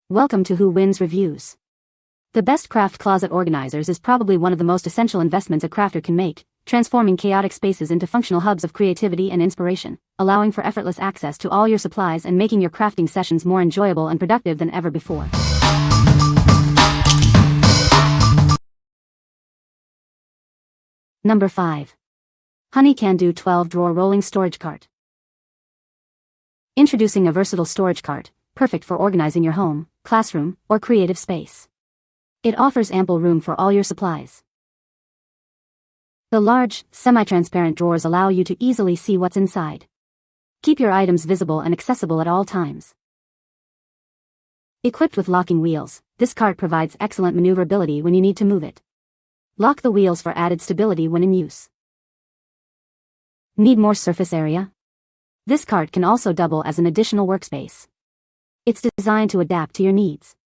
Welcome to Who Wins Reviews. The best craft closet organizers is probably one of the most essential investments a crafter can make, transforming chaotic spaces into functional hubs of creativity and inspiration, allowing for effortless access to all your supplies and making your crafting sessions more enjoyable and productive than ever before. Number 5. Honey Can Do 12-Drawer Rolling Storage Cart. Introducing a versatile storage cart, perfect for organizing your home, classroom, or creative space. It offers ample room for all your supplies. The large, semi-transparent drawers allow you to easily see what's inside. Keep your items visible and accessible at all times. Equipped with locking wheels, this cart provides excellent maneuverability when you need to move it. Lock the wheels for added stability when in use. Need more surface area? This cart can also double as an additional workspace. It's designed to adapt to your needs.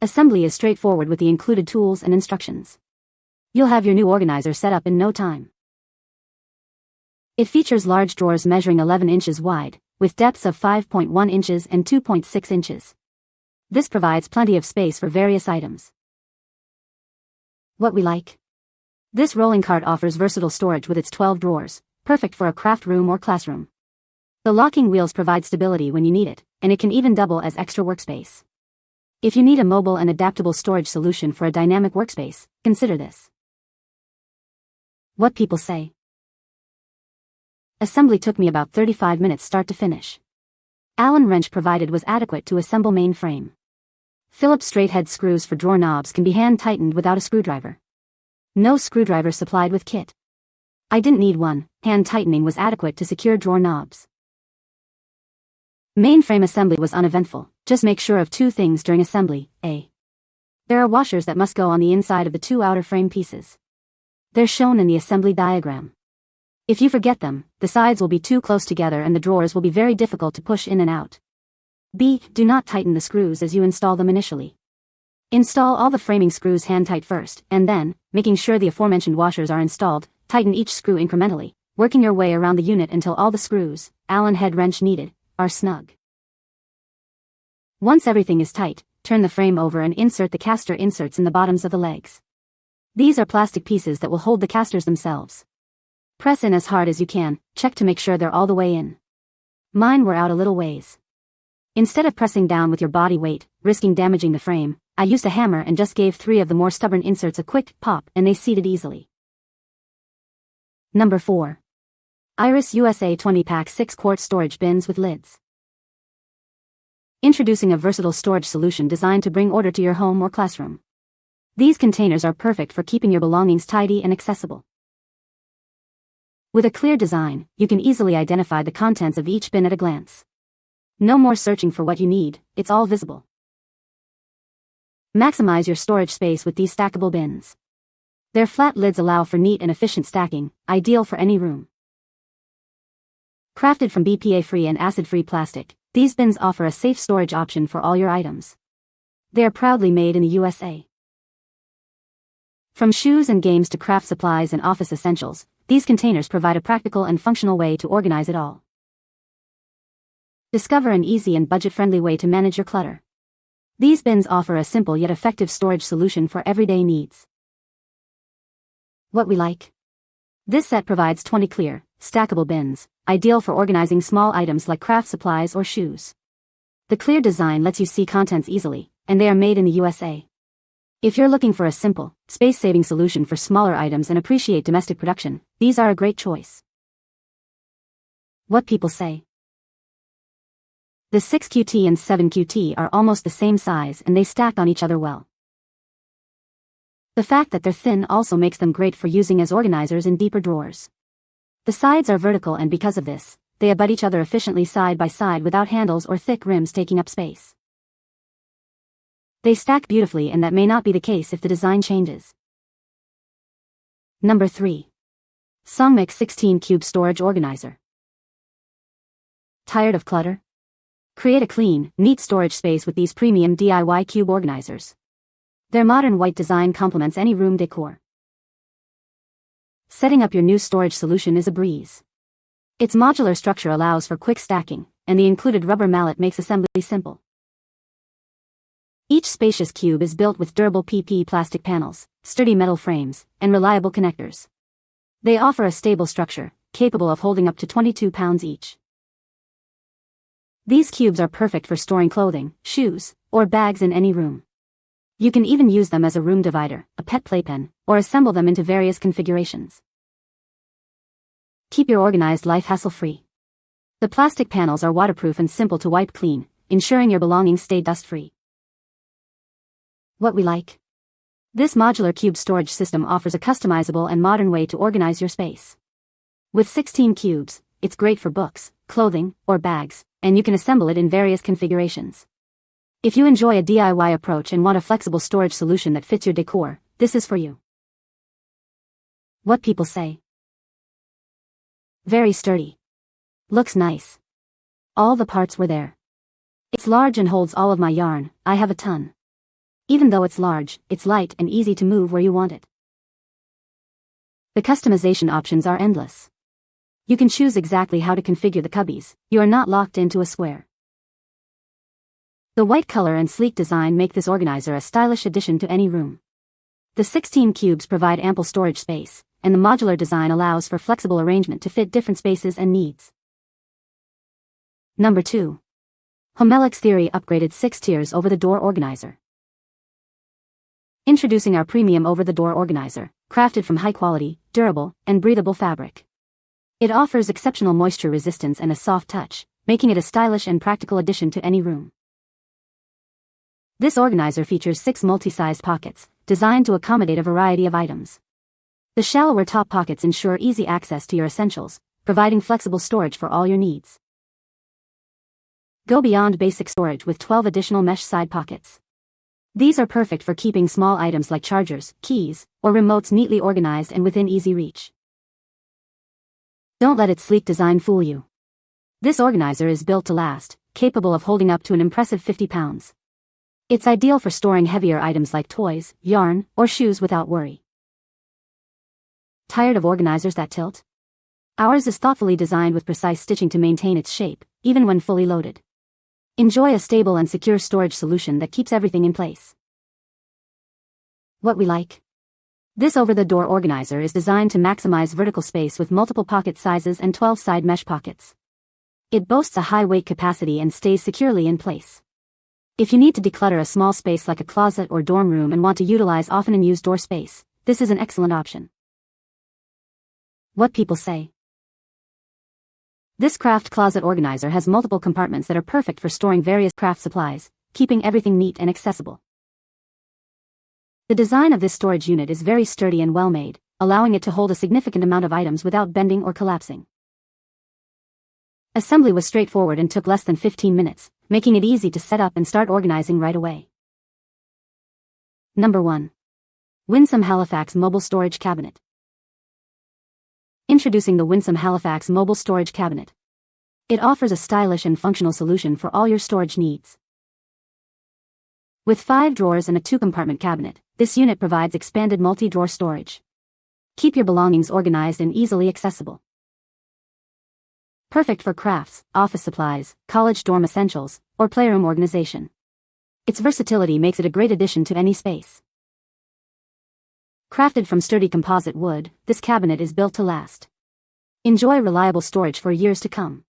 Assembly is straightforward with the included tools and instructions. You'll have your new organizer set up in no time. It features large drawers measuring 11 inches wide, with depths of 5.1 inches and 2.6 inches. This provides plenty of space for various items. What we like? This rolling cart offers versatile storage with its 12 drawers, perfect for a craft room or classroom. The locking wheels provide stability when you need it, and it can even double as extra workspace. If you need a mobile and adaptable storage solution for a dynamic workspace, consider this. What people say. Assembly took me about 35 minutes start to finish. Allen wrench provided was adequate to assemble main frame. Phillips straight head screws for drawer knobs can be hand tightened without a screwdriver. No screwdriver supplied with kit. I didn't need one, hand tightening was adequate to secure drawer knobs. Mainframe assembly was uneventful, just make sure of two things during assembly. A. There are washers that must go on the inside of the two outer frame pieces. They're shown in the assembly diagram. If you forget them, the sides will be too close together and the drawers will be very difficult to push in and out. B. Do not tighten the screws as you install them initially. Install all the framing screws hand tight first, and then, making sure the aforementioned washers are installed, tighten each screw incrementally, working your way around the unit until all the screws, Allen head wrench needed, are snug. Once everything is tight, turn the frame over and insert the caster inserts in the bottoms of the legs. These are plastic pieces that will hold the casters themselves. Press in as hard as you can, check to make sure they're all the way in. Mine were out a little ways. Instead of pressing down with your body weight, risking damaging the frame, I used a hammer and just gave 3 of the more stubborn inserts a quick pop and they seated easily. Number 4. Iris USA 20-pack 6-quart storage bins with lids. Introducing a versatile storage solution designed to bring order to your home or classroom. These containers are perfect for keeping your belongings tidy and accessible. With a clear design, you can easily identify the contents of each bin at a glance. No more searching for what you need, it's all visible. Maximize your storage space with these stackable bins. Their flat lids allow for neat and efficient stacking, ideal for any room. Crafted from BPA-free and acid-free plastic, these bins offer a safe storage option for all your items. They are proudly made in the USA. From shoes and games to craft supplies and office essentials, these containers provide a practical and functional way to organize it all. Discover an easy and budget-friendly way to manage your clutter. These bins offer a simple yet effective storage solution for everyday needs. What we like? This set provides 20 clear, stackable bins, ideal for organizing small items like craft supplies or shoes. The clear design lets you see contents easily, and they are made in the USA. If you're looking for a simple, space-saving solution for smaller items and appreciate domestic production, these are a great choice. What people say. The 6QT and 7QT are almost the same size and they stack on each other well. The fact that they're thin also makes them great for using as organizers in deeper drawers. The sides are vertical and because of this, they abut each other efficiently side by side without handles or thick rims taking up space. They stack beautifully and that may not be the case if the design changes. Number 3. SONGMICS 16-Cube Storage Organizer. Tired of clutter? Create a clean, neat storage space with these premium DIY cube organizers. Their modern white design complements any room decor. Setting up your new storage solution is a breeze. Its modular structure allows for quick stacking, and the included rubber mallet makes assembly simple. Each spacious cube is built with durable PP plastic panels, sturdy metal frames, and reliable connectors. They offer a stable structure, capable of holding up to 22 pounds each. These cubes are perfect for storing clothing, shoes, or bags in any room. You can even use them as a room divider, a pet playpen, or assemble them into various configurations. Keep your organized life hassle-free. The plastic panels are waterproof and simple to wipe clean, ensuring your belongings stay dust-free. What we like. This modular cube storage system offers a customizable and modern way to organize your space. With 16 cubes, it's great for books, clothing, or bags, and you can assemble it in various configurations. If you enjoy a DIY approach and want a flexible storage solution that fits your decor, this is for you. What people say. Very sturdy. Looks nice. All the parts were there. It's large and holds all of my yarn. I have a ton. Even though it's large, it's light and easy to move where you want it. The customization options are endless. You can choose exactly how to configure the cubbies. You are not locked into a square. The white color and sleek design make this organizer a stylish addition to any room. The 16 cubes provide ample storage space, and the modular design allows for flexible arrangement to fit different spaces and needs. Number 2. HOMELUX Theory Upgraded 6 Tiers Over-the-Door Organizer. Introducing our premium over-the-door organizer, crafted from high-quality, durable, and breathable fabric. It offers exceptional moisture resistance and a soft touch, making it a stylish and practical addition to any room. This organizer features 6 multi-sized pockets, designed to accommodate a variety of items. The shallower top pockets ensure easy access to your essentials, providing flexible storage for all your needs. Go beyond basic storage with 12 additional mesh side pockets. These are perfect for keeping small items like chargers, keys, or remotes neatly organized and within easy reach. Don't let its sleek design fool you. This organizer is built to last, capable of holding up to an impressive 50 pounds. It's ideal for storing heavier items like toys, yarn, or shoes without worry. Tired of organizers that tilt? Ours is thoughtfully designed with precise stitching to maintain its shape, even when fully loaded. Enjoy a stable and secure storage solution that keeps everything in place. What we like. This over-the-door organizer is designed to maximize vertical space with multiple pocket sizes and 12 side mesh pockets. It boasts a high weight capacity and stays securely in place. If you need to declutter a small space like a closet or dorm room and want to utilize often unused door space, this is an excellent option. What people say. This craft closet organizer has multiple compartments that are perfect for storing various craft supplies, keeping everything neat and accessible. The design of this storage unit is very sturdy and well-made, allowing it to hold a significant amount of items without bending or collapsing. Assembly was straightforward and took less than 15 minutes, making it easy to set up and start organizing right away. Number 1. Winsome Halifax Mobile Storage Cabinet. Introducing the Winsome Halifax Mobile Storage Cabinet. It offers a stylish and functional solution for all your storage needs. With 5 drawers and a 2-compartment cabinet, this unit provides expanded multi-drawer storage. Keep your belongings organized and easily accessible. Perfect for crafts, office supplies, college dorm essentials, or playroom organization. Its versatility makes it a great addition to any space. Crafted from sturdy composite wood, this cabinet is built to last. Enjoy reliable storage for years to come.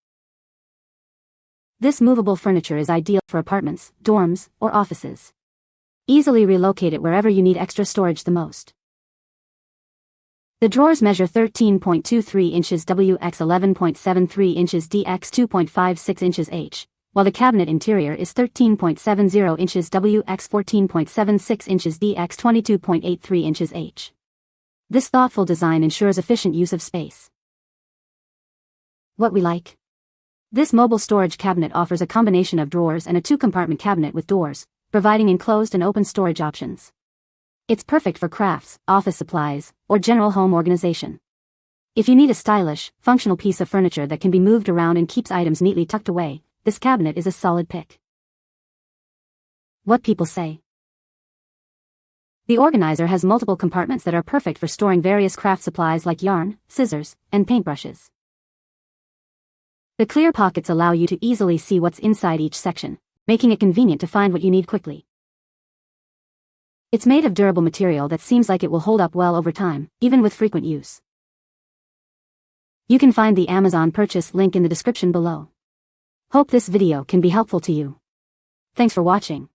This movable furniture is ideal for apartments, dorms, or offices. Easily relocate it wherever you need extra storage the most. The drawers measure 13.23 inches W x 11.73 inches D x 2.56 inches H, while the cabinet interior is 13.70 inches W x 14.76 inches D x 22.83 inches H. This thoughtful design ensures efficient use of space. What we like. This mobile storage cabinet offers a combination of drawers and a 2-compartment cabinet with doors, providing enclosed and open storage options. It's perfect for crafts, office supplies, or general home organization. If you need a stylish, functional piece of furniture that can be moved around and keeps items neatly tucked away, this cabinet is a solid pick. What people say. The organizer has multiple compartments that are perfect for storing various craft supplies like yarn, scissors, and paintbrushes. The clear pockets allow you to easily see what's inside each section, making it convenient to find what you need quickly. It's made of durable material that seems like it will hold up well over time, even with frequent use. You can find the Amazon purchase link in the description below. Hope this video can be helpful to you. Thanks for watching.